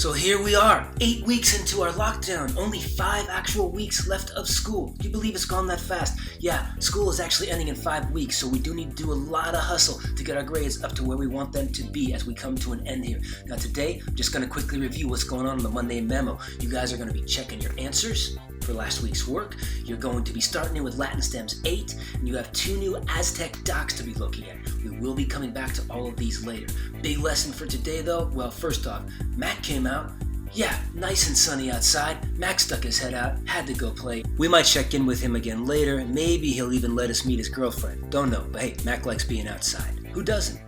So here we are, 8 weeks into our lockdown, only 5 actual weeks left of school. Do you believe it's gone that fast? Yeah, school is actually ending in 5 weeks, so we do need to do a lot of hustle to get our grades up to where we want them to be as we come to an end here. Now today, I'm just going to quickly review what's going on in the Monday memo. You guys are going to be checking your answers for last week's work. You're going to be starting in with Latin Stems 8, and you have 2 new Aztec docs to be looking at. We will be coming back to all of these later. Big lesson for today though, well, first off, Mac came out. Yeah, nice and sunny outside. Mac stuck his head out, had to go play. We might check in with him again later. Maybe he'll even let us meet his girlfriend. Don't know, but hey, Mac likes being outside. Who doesn't?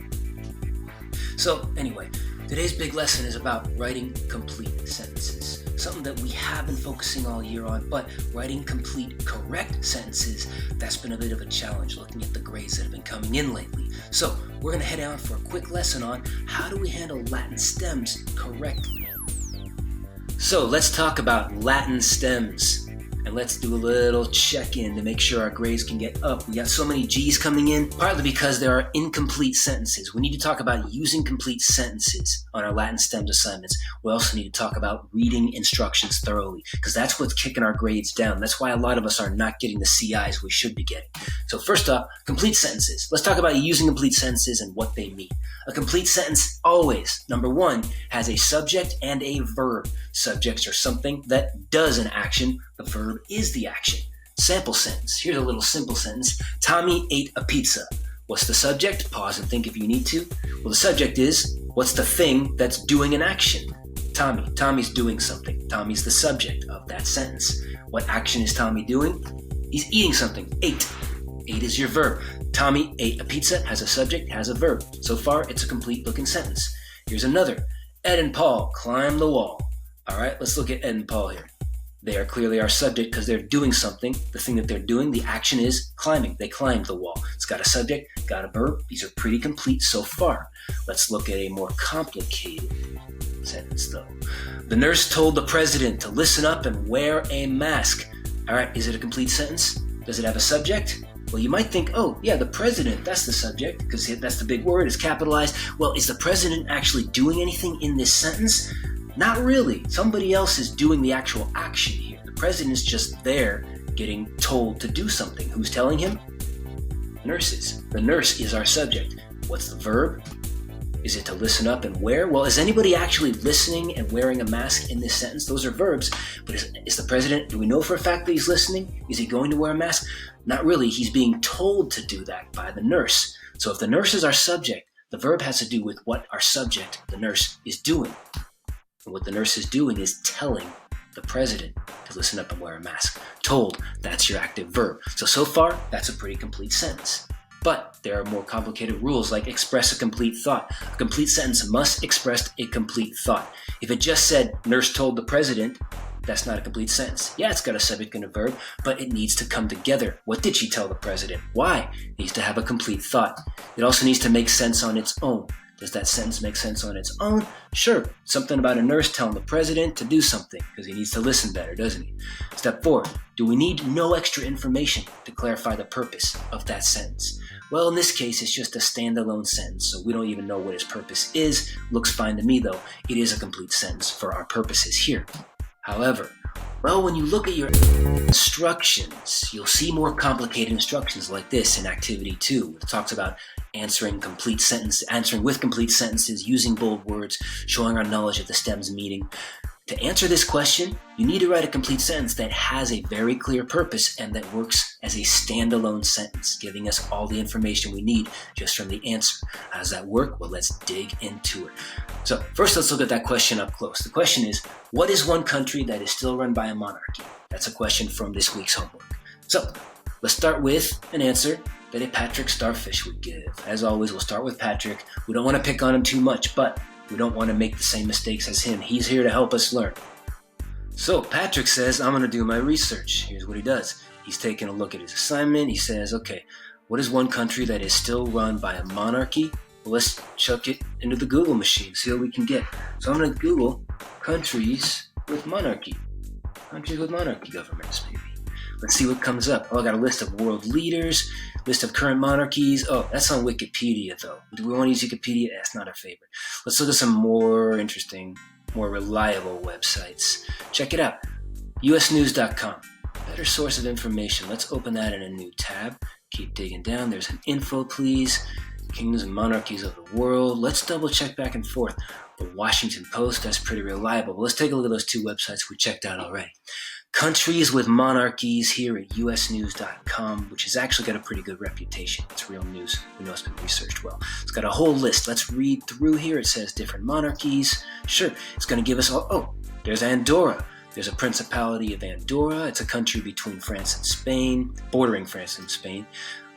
So anyway, today's big lesson is about writing complete sentences. Something that we have been focusing all year on, but writing complete, correct sentences, that's been a bit of a challenge looking at the grades that have been coming in lately. So we're going to head out for a quick lesson on how do we handle Latin stems correctly. So let's talk about Latin stems. And let's do a little check-in to make sure our grades can get up. We got so many G's coming in, partly because there are incomplete sentences. We need to talk about using complete sentences on our Latin stems assignments. We also need to talk about reading instructions thoroughly, because that's what's kicking our grades down. That's why a lot of us are not getting the CIs we should be getting. So first off, complete sentences. Let's talk about using complete sentences and what they mean. A complete sentence always, number one, has a subject and a verb. Subjects are something that does an action. The verb is the action. Sample sentence. Here's a little simple sentence. Tommy ate a pizza. What's the subject? Pause and think if you need to. Well, the subject is, what's the thing that's doing an action? Tommy. Tommy's doing something. Tommy's the subject of that sentence. What action is Tommy doing? He's eating something. Ate. Ate is your verb. Tommy ate a pizza has a subject, has a verb. So far, it's a complete looking sentence. Here's another. Ed and Paul climbed the wall. All right, let's look at Ed and Paul here. They are clearly our subject because they're doing something. The thing that they're doing, the action is climbing. They climbed the wall. It's got a subject, got a verb. These are pretty complete so far. Let's look at a more complicated sentence though. The nurse told the president to listen up and wear a mask. All right, is it a complete sentence? Does it have a subject? Well, you might think, oh, yeah, the president, that's the subject, because that's the big word, it's capitalized. Well, is the president actually doing anything in this sentence? Not really. Somebody else is doing the actual action here. The president is just there getting told to do something. Who's telling him? Nurses. The nurse is our subject. What's the verb? Is it to listen up and wear? Well, is anybody actually listening and wearing a mask in this sentence? Those are verbs. But is the president, do we know for a fact that he's listening? Is he going to wear a mask? Not really. He's being told to do that by the nurse. So if the nurse is our subject, the verb has to do with what our subject, the nurse, is doing. And what the nurse is doing is telling the president to listen up and wear a mask. Told, that's your active verb. So far, that's a pretty complete sentence. But there are more complicated rules like express a complete thought. A complete sentence must express a complete thought. If it just said, nurse told the president, that's not a complete sentence. Yeah, it's got a subject and a verb, but it needs to come together. What did she tell the president? Why? It needs to have a complete thought. It also needs to make sense on its own. Does that sentence make sense on its own? Sure. Something about a nurse telling the president to do something because he needs to listen better, doesn't he? Step 4. Do we need no extra information to clarify the purpose of that sentence? Well, in this case, it's just a standalone sentence, so we don't even know what his purpose is. Looks fine to me, though. It is a complete sentence for our purposes here. However, well, when you look at your instructions, you'll see more complicated instructions like this in Activity 2. It talks about answering with complete sentences, using bold words, showing our knowledge of the stem's meaning. To answer this question, you need to write a complete sentence that has a very clear purpose and that works as a standalone sentence, giving us all the information we need just from the answer. How does that work? Well, let's dig into it. So first, let's look at that question up close. The question is, what is one country that is still run by a monarchy? That's a question from this week's homework. So let's start with an answer that a Patrick Starfish would give. As always, we'll start with Patrick. We don't want to pick on him too much, but we don't want to make the same mistakes as him. He's here to help us learn. So Patrick says, I'm going to do my research. Here's what he does. He's taking a look at his assignment. He says, okay, what is one country that is still run by a monarchy? Well, let's chuck it into the Google machine, see what we can get. So I'm going to Google countries with monarchy. Countries with monarchy governments, maybe. Let's see what comes up. Oh, I got a list of world leaders, list of current monarchies. Oh, that's on Wikipedia, though. Do we want to use Wikipedia? That's not our favorite. Let's look at some more interesting more reliable websites. Check it out, usnews.com. Better source of information. Let's open that in a new tab. Keep digging down. There's an info, please. Kingdoms and monarchies of the world. Let's double check back and forth. The Washington Post, that's pretty reliable. But let's take a look at those two websites we checked out already. Countries with monarchies here at usnews.com, which has actually got a pretty good reputation. It's real news. We know it's been researched well. It's got a whole list. Let's read through here. It says different monarchies. Sure, it's going to give us there's Andorra. There's a Principality of Andorra. It's a country between France and Spain, bordering France and Spain.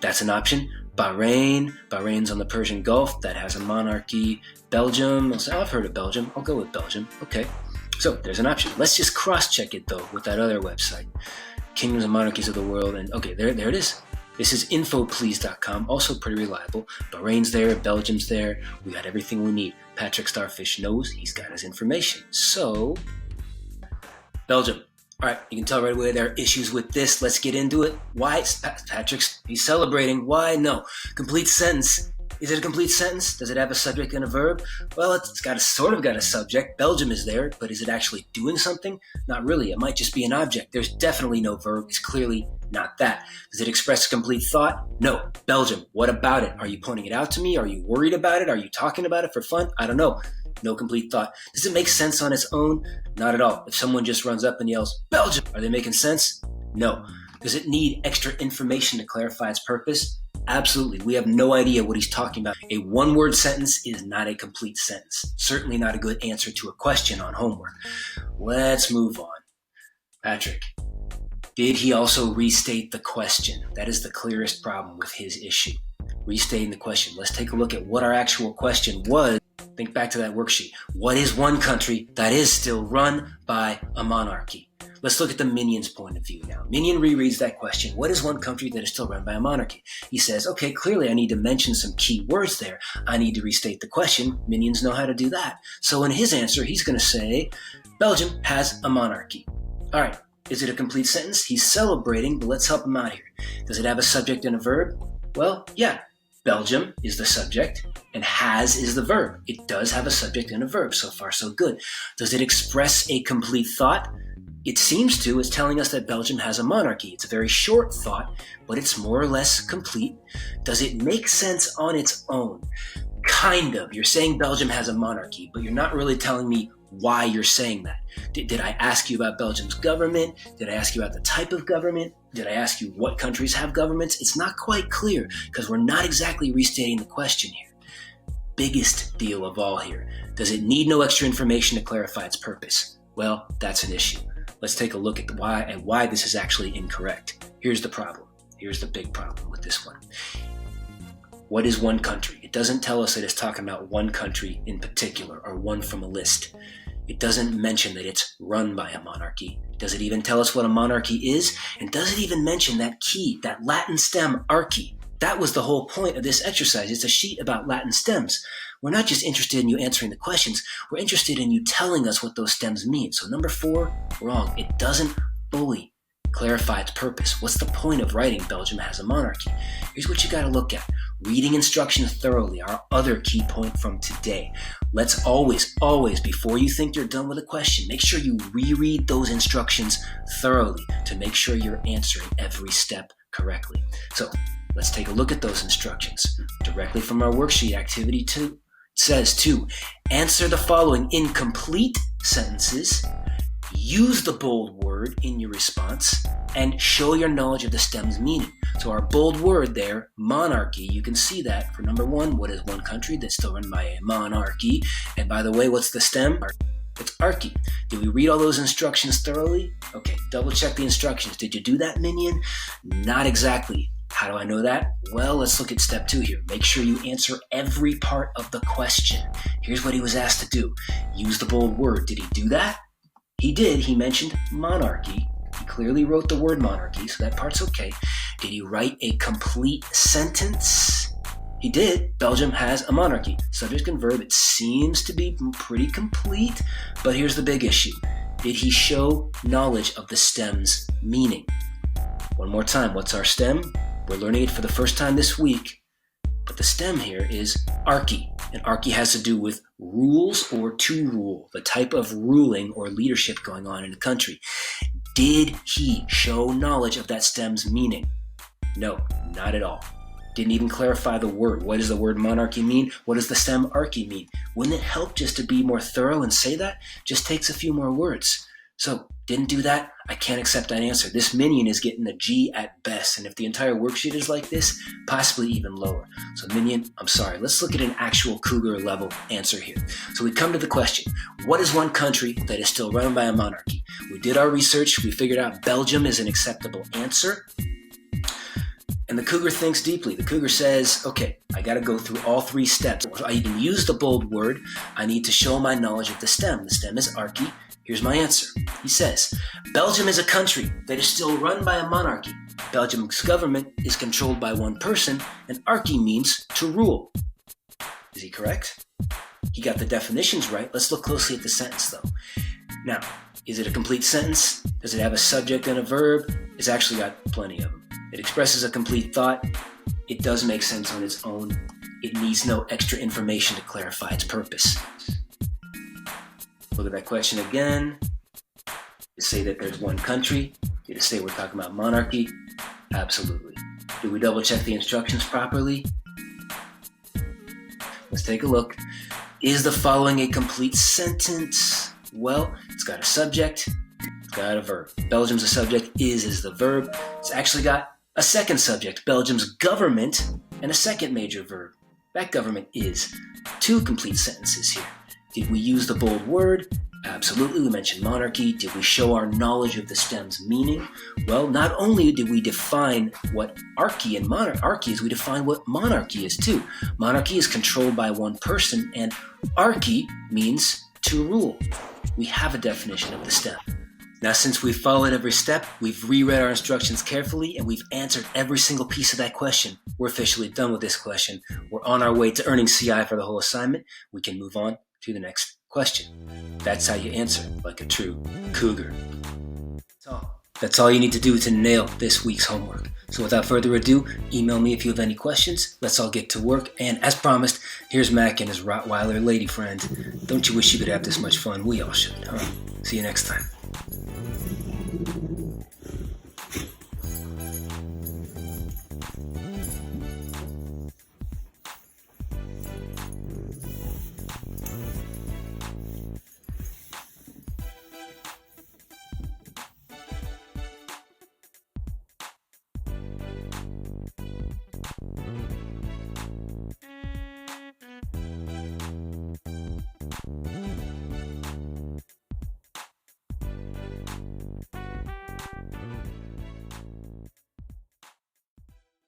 That's an option. Bahrain's on the Persian Gulf. That has a monarchy. Belgium. I've heard of Belgium. I'll go with Belgium. Okay. So there's an option. Let's just cross-check it, though, with that other website. Kingdoms and monarchies of the world. And okay, there it is. This is infoplease.com, also pretty reliable. Bahrain's there, Belgium's there. We got everything we need. Patrick Starfish knows he's got his information. So, Belgium. All right, you can tell right away there are issues with this. Let's get into it. Why? Patrick's, he's celebrating. Why? No. Complete sentence. Is it a complete sentence? Does it have a subject and a verb? Well, it's got a subject. Belgium is there, but is it actually doing something? Not really. It might just be an object. There's definitely no verb. It's clearly not that. Does it express a complete thought? No. Belgium. What about it? Are you pointing it out to me? Are you worried about it? Are you talking about it for fun? I don't know. No complete thought. Does it make sense on its own? Not at all. If someone just runs up and yells, Belgium, are they making sense? No. Does it need extra information to clarify its purpose? Absolutely. We have no idea what he's talking about. A one-word sentence is not a complete sentence. Certainly not a good answer to a question on homework. Let's move on. Patrick, did he also restate the question? That is the clearest problem with his issue. Restating the question. Let's take a look at what our actual question was. Think back to that worksheet. What is one country that is still run by a monarchy? Let's look at the Minion's point of view now. Minion rereads that question. What is one country that is still run by a monarchy? He says, okay, clearly I need to mention some key words there. I need to restate the question. Minions know how to do that. So in his answer, he's going to say, Belgium has a monarchy. All right. Is it a complete sentence? He's celebrating, but let's help him out here. Does it have a subject and a verb? Well, yeah. Belgium is the subject and has is the verb. It does have a subject and a verb. So far, so good. Does it express a complete thought? It seems to. It's telling us that Belgium has a monarchy. It's a very short thought, but it's more or less complete. Does it make sense on its own? Kind of. You're saying Belgium has a monarchy, but you're not really telling me why you're saying that. Did I ask you about Belgium's government? Did I ask you about the type of government? Did I ask you what countries have governments? It's not quite clear because we're not exactly restating the question here. Biggest deal of all here. Does it need no extra information to clarify its purpose? Well, that's an issue. Let's take a look at why this is actually incorrect. Here's the problem. Here's the big problem with this one. What is one country? It doesn't tell us that it's talking about one country in particular or one from a list. It doesn't mention that it's run by a monarchy. Does it even tell us what a monarchy is? And does it even mention that key, that Latin stem, archy? That was the whole point of this exercise. It's a sheet about Latin stems. We're not just interested in you answering the questions. We're interested in you telling us what those stems mean. So number 4, wrong. It doesn't fully clarify its purpose. What's the point of writing Belgium has a monarchy? Here's what you got to look at. Reading instructions thoroughly, our other key point from today. Let's always, before you think you're done with a question, make sure you reread those instructions thoroughly to make sure you're answering every step correctly. So let's take a look at those instructions. Directly from our worksheet, activity 2, it says to answer the following incomplete sentences, use the bold word in your response, and show your knowledge of the stem's meaning. So our bold word there, monarchy, you can see that for number 1, what is one country that's still run by a monarchy? And by the way, what's the stem? It's archy. Did we read all those instructions thoroughly? Okay, double check the instructions. Did you do that, Minion? Not exactly. How do I know that? Well, let's look at step 2 here. Make sure you answer every part of the question. Here's what he was asked to do. Use the bold word. Did he do that? He did. He mentioned monarchy. He clearly wrote the word monarchy, so that part's okay. Did he write a complete sentence? He did. Belgium has a monarchy. Subject and verb, it seems to be pretty complete, but here's the big issue. Did he show knowledge of the stem's meaning? One more time, what's our stem? We're learning it for the first time this week. But the stem here is archy, and archy has to do with rules or to rule, the type of ruling or leadership going on in the country. Did he show knowledge of that stem's meaning? No, not at all. Didn't even clarify the word. What does the word monarchy mean? What does the stem archy mean? Wouldn't it help just to be more thorough and say that? Just takes a few more words. So, didn't do that? I can't accept that answer. This Minion is getting a G at best, and if the entire worksheet is like this, possibly even lower. So Minion, I'm sorry. Let's look at an actual Krueger level answer here. So we come to the question, what is one country that is still run by a monarchy? We did our research. We figured out Belgium is an acceptable answer. And the Krueger thinks deeply. The Krueger says, okay, I got to go through all three steps. I even use the bold word. I need to show my knowledge of the stem. The stem is archy. Here's my answer. He says, Belgium is a country that is still run by a monarchy. Belgium's government is controlled by one person, and archy means to rule. Is he correct? He got the definitions right. Let's look closely at the sentence, though. Now, is it a complete sentence? Does it have a subject and a verb? It's actually got plenty of them. It expresses a complete thought. It does make sense on its own. It needs no extra information to clarify its purpose. Look at that question again. Did it say that there's one country? Did it say we're talking about monarchy? Absolutely. Did we double check the instructions properly? Let's take a look. Is the following a complete sentence? Well, it's got a subject, it's got a verb. Belgium's a subject, is the verb. It's actually got a second subject, Belgium's government, and a second major verb. That government is. Two complete sentences here. Did we use the bold word? Absolutely, we mentioned monarchy. Did we show our knowledge of the stem's meaning? Well, not only did we define what archy and monarchy is, we define what monarchy is too. Monarchy is controlled by one person, and archy means to rule. We have a definition of the stem. Now, since we've followed every step, we've reread our instructions carefully, and we've answered every single piece of that question, we're officially done with this question. We're on our way to earning CI for the whole assignment. We can move on to the next question. That's how you answer like a true Krueger. That's all you need to do to nail this week's homework. So without further ado, email me if you have any questions. Let's all get to work. And as promised, here's Mac and his Rottweiler lady friend. Don't you wish you could have this much fun? We all should, huh? See you next time.